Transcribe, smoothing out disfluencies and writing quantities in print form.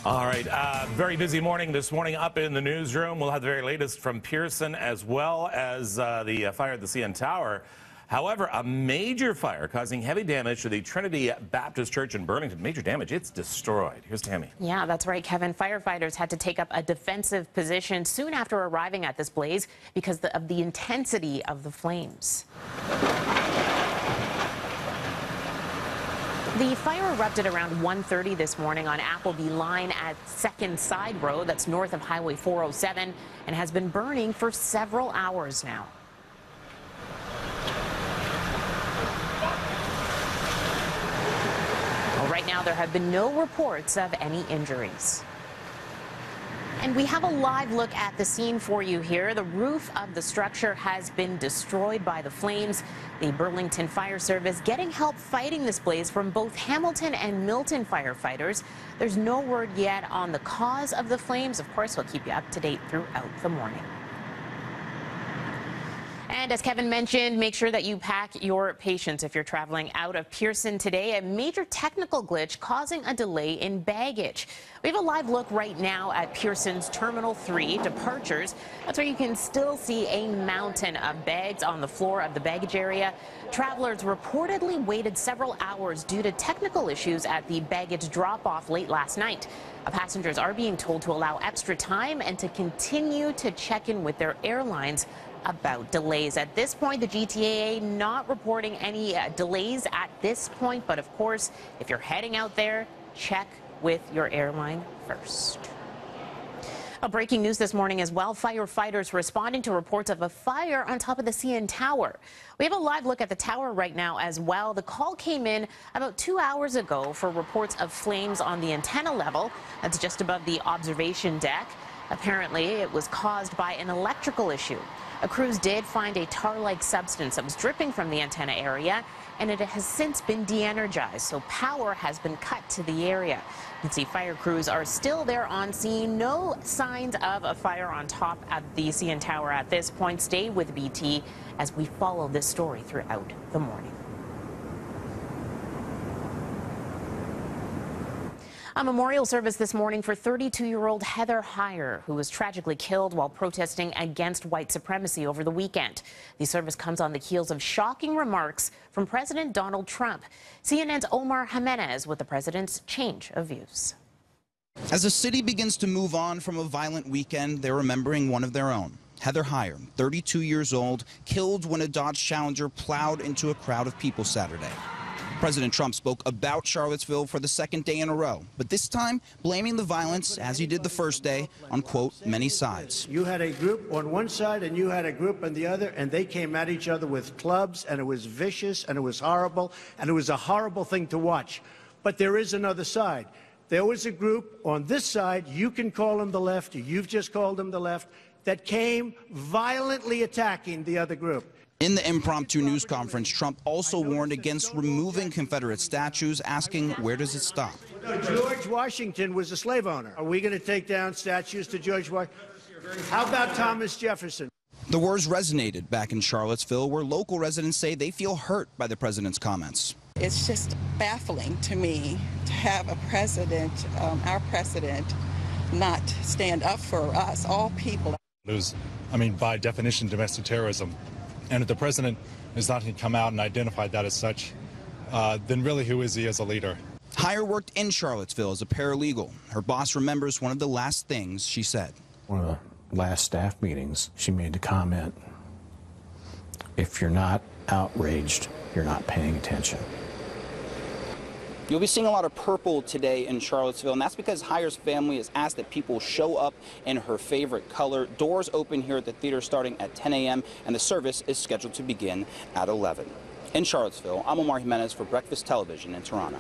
All right, very busy morning this morning up in the newsroom. We'll have the very latest from Pearson as well as the fire at the CN Tower. However, a major fire causing heavy damage to the Trinity Baptist Church in Burlington. Major damage, it's destroyed. Here's Tammy. Yeah, that's right, Kevin. Firefighters had to take up a defensive position soon after arriving at this blaze because of the intensity of the flames. The fire erupted around 1:30 this morning on Appleby Line at 2nd Side Road, that's north of Highway 407, and has been burning for several hours now. Well, right now, there have been no reports of any injuries. And we have a live look at the scene for you here. The roof of the structure has been destroyed by the flames. The Burlington Fire Service getting help fighting this blaze from both Hamilton and Milton firefighters. There's no word yet on the cause of the flames. Of course, we'll keep you up to date throughout the morning. And as Kevin mentioned, make sure that you pack your patience if you're traveling out of Pearson today. A major technical glitch causing a delay in baggage. We have a live look right now at Pearson's Terminal 3 departures. That's where you can still see a mountain of bags on the floor of the baggage area. Travelers reportedly waited several hours due to technical issues at the baggage drop-off late last night. Passengers are being told to allow extra time and to continue to check in with their airlines about delays. At this point, the GTAA not reporting any delays at this point, but of course, if you're heading out there, check with your airline first. Breaking news this morning as well. Firefighters responding to reports of a fire on top of the CN Tower. We have a live look at the tower right now as well. The call came in about 2 hours ago for reports of flames on the antenna level. That's just above the observation deck. Apparently, it was caused by an electrical issue. Crews did find a tar-like substance that was dripping from the antenna area, and it has since been de-energized, so power has been cut to the area. You can see fire crews are still there on scene. No signs of a fire on top of the CN Tower at this point. Stay with BT as we follow this story throughout the morning. A memorial service this morning for 32-year-old Heather Heyer, who was tragically killed while protesting against white supremacy over the weekend. The service comes on the heels of shocking remarks from President Donald Trump. CNN's Omar Jimenez with the president's change of views. As the city begins to move on from a violent weekend, they're remembering one of their own. Heather Heyer, 32 years old, killed when a Dodge Challenger plowed into a crowd of people Saturday. President Trump spoke about Charlottesville for the second day in a row, but this time blaming the violence, as he did the first day, on, quote, many sides. You had a group on one side and you had a group on the other, and they came at each other with clubs, and it was vicious, and it was horrible, and it was a horrible thing to watch. But there is another side. There was a group on this side, you can call them the left, you've just called them the left, that came violently attacking the other group. In the impromptu news conference, Trump also warned against removing Confederate statues, asking, where does it stop? George Washington was a slave owner. Are we going to take down statues to George Washington? How about Thomas Jefferson? The words resonated back in Charlottesville, where local residents say they feel hurt by the president's comments. It's just baffling to me to have a president, our president, not stand up for us, all people. It was, by definition, domestic terrorism. And if the president is not going to come out and identify that as such, then really who is he as a leader? Heyer worked in Charlottesville as a paralegal. Her boss remembers one of the last things she said. One of the last staff meetings, she made the comment, if you're not outraged, you're not paying attention. You'll be seeing a lot of purple today in Charlottesville, and that's because Heyer's family has asked that people show up in her favorite color. Doors open here at the theater starting at 10 a.m., and the service is scheduled to begin at 11. In Charlottesville, I'm Omar Jimenez for Breakfast Television in Toronto.